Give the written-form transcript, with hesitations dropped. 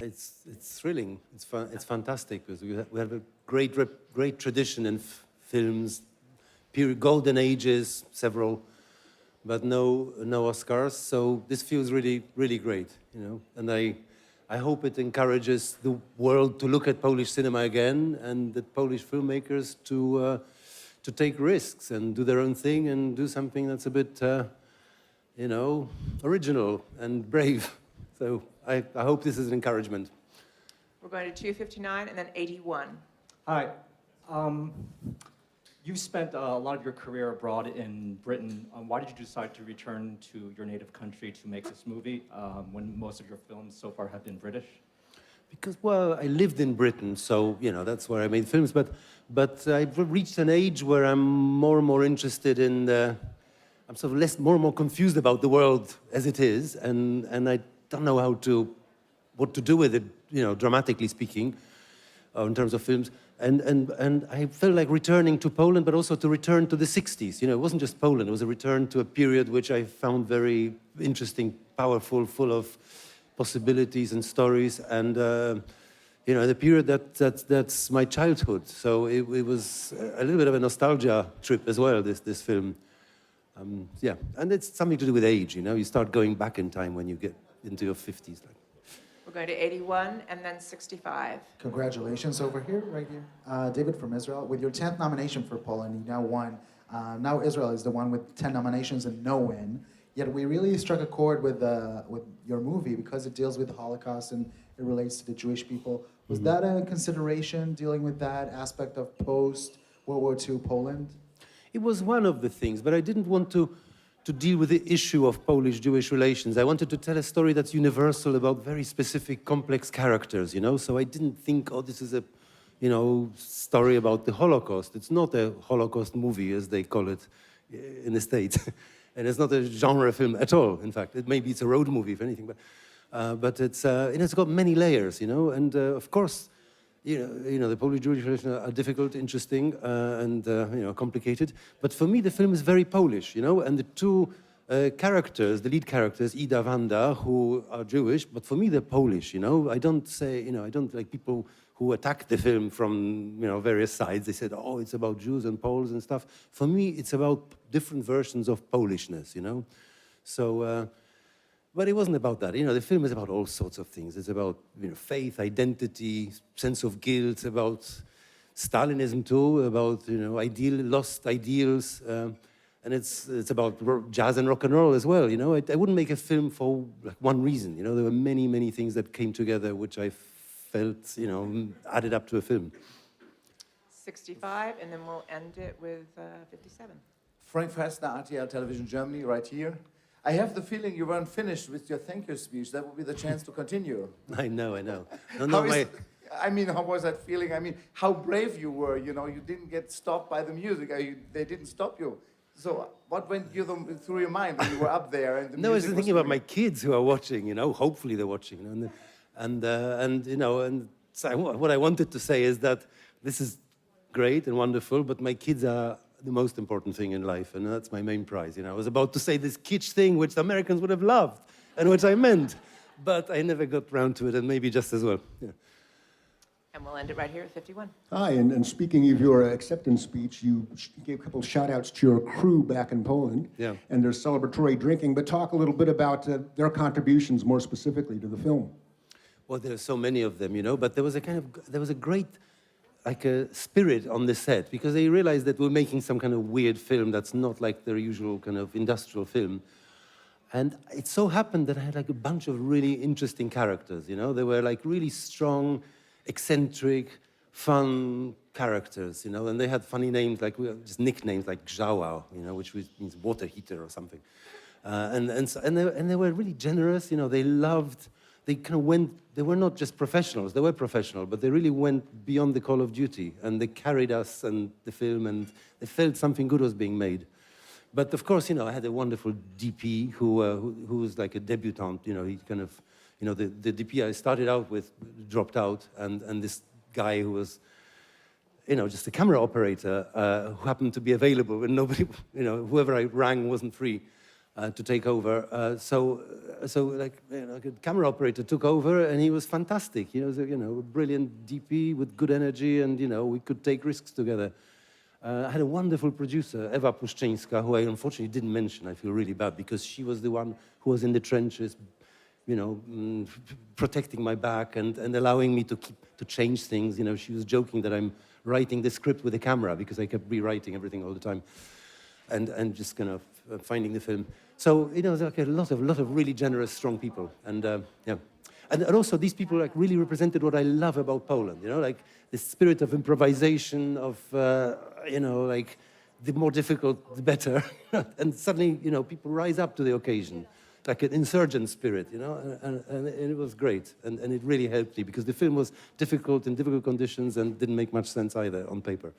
It's thrilling. It's fun. It's fantastic because we have a great tradition in films, golden ages, several, but no Oscars. So this feels really great, you know. And I hope it encourages the world to look at Polish cinema again, and the Polish filmmakers to take risks and do their own thing and do something that's a bit, you know, original and brave. So I hope this is an encouragement. We're going to 259 and then 81. Hi. You've spent a lot of your career abroad in Britain. Why did you decide to return to your native country to make this movie when most of your films so far have been British? Because, well, I lived in Britain, so, you know, that's where I made films. But I've reached an age where I'm more and more interested in I'm sort of more and more confused about the world as it is, and I don't know what to do with it, you know, dramatically speaking, in terms of films. And I felt like returning to Poland, but also to return to the 60s. You know, it wasn't just Poland, it was a return to a period which I found very interesting, powerful, full of possibilities and stories, and you know, the period that's my childhood. So it was a little bit of a nostalgia trip as well, this film. Yeah, and it's something to do with age, you know, you start going back in time when you get into your 50s. We're going to 81 and then 65. Congratulations over here, right here. David from Israel, with your 10th nomination for Poland, you now won. Now Israel is the one with 10 nominations and no win. Yet we really struck a chord with your movie because it deals with the Holocaust and it relates to the Jewish people. Was that a consideration, dealing with that aspect of post-World War II Poland? It was one of the things, but I didn't want to deal with the issue of Polish-Jewish relations. I wanted to tell a story that's universal about very specific, complex characters, you know? So I didn't think, oh, this is a, you know, story about the Holocaust. It's not a Holocaust movie, as they call it in the States. And it's not a genre film at all, in fact. Maybe it's a road movie, if anything. But it's got many layers, you know? And of course, you know, the Polish-Jewish relations are difficult, interesting, and you know, complicated. But for me, the film is very Polish, you know. And the two characters, the lead characters, Ida, Wanda, who are Jewish, but for me they're Polish, you know. I don't say, you know, I don't like people who attack the film from, you know, various sides. They said, oh, it's about Jews and Poles and stuff. For me, it's about different versions of Polishness, you know. So. But it wasn't about that. You know, the film is about all sorts of things. It's about, you know, faith, identity, sense of guilt, about Stalinism too, about, you know, lost ideals. And it's about jazz and rock and roll as well, you know. I wouldn't make a film for like one reason, you know. There were many things that came together which I felt, you know, added up to a film. 65, and then we'll end it with 57. Frank Festner, RTL Television Germany, right here. I have the feeling you weren't finished with your thank you speech. That would be the chance to continue. I know. I mean, how was that feeling? I mean, how brave you were, you know, you didn't get stopped by the music. They didn't stop you. So what went through your mind when you were up there? And no, I was thinking about my kids who are watching, you know, hopefully they're watching. You know, and you know, and so what I wanted to say is that this is great and wonderful, but my kids are the most important thing in life, and that's my main prize. You know, I was about to say this kitsch thing which the Americans would have loved, and which I meant, but I never got round to it, and maybe just as well. Yeah. And we'll end it right here at 51. Hi, and speaking of your acceptance speech, you gave a couple of shout-outs to your crew back in Poland, yeah, and their celebratory drinking, but talk a little bit about their contributions more specifically to the film. Well, there's so many of them, you know, but there was a great, like a spirit on the set, because they realized that we're making some kind of weird film that's not like their usual kind of industrial film. And it so happened that I had like a bunch of really interesting characters, you know? They were like really strong, eccentric, fun characters, you know? And they had funny names, like just nicknames like Grzała, you know, which means water heater or something. And they were really generous, you know? They loved. They kind of went, they were not just professionals, they were professional, but they really went beyond the call of duty, and they carried us and the film, and they felt something good was being made. But of course, you know, I had a wonderful DP who was like a debutante, you know, he kind of, you know, the DP I started out with dropped out, and this guy who was, you know, just a camera operator who happened to be available when nobody, you know, whoever I rang wasn't free. to take over. So like, like a camera operator took over, and he was fantastic. He was a brilliant DP with good energy, and we could take risks together. I had a wonderful producer, Ewa Puszczyńska, who I unfortunately didn't mention. I feel really bad because she was the one who was in the trenches, protecting my back and allowing me to change things. She was joking that I'm writing the script with the camera because I kept rewriting everything all the time, and just kind of finding the film. So there's like a lot of really generous, strong people, and yeah. And also these people like really represented what I love about Poland, like the spirit of improvisation, of, like the more difficult, the better. And suddenly, people rise up to the occasion, like an insurgent spirit, and it was great. And it really helped me because the film was difficult in difficult conditions and didn't make much sense either on paper.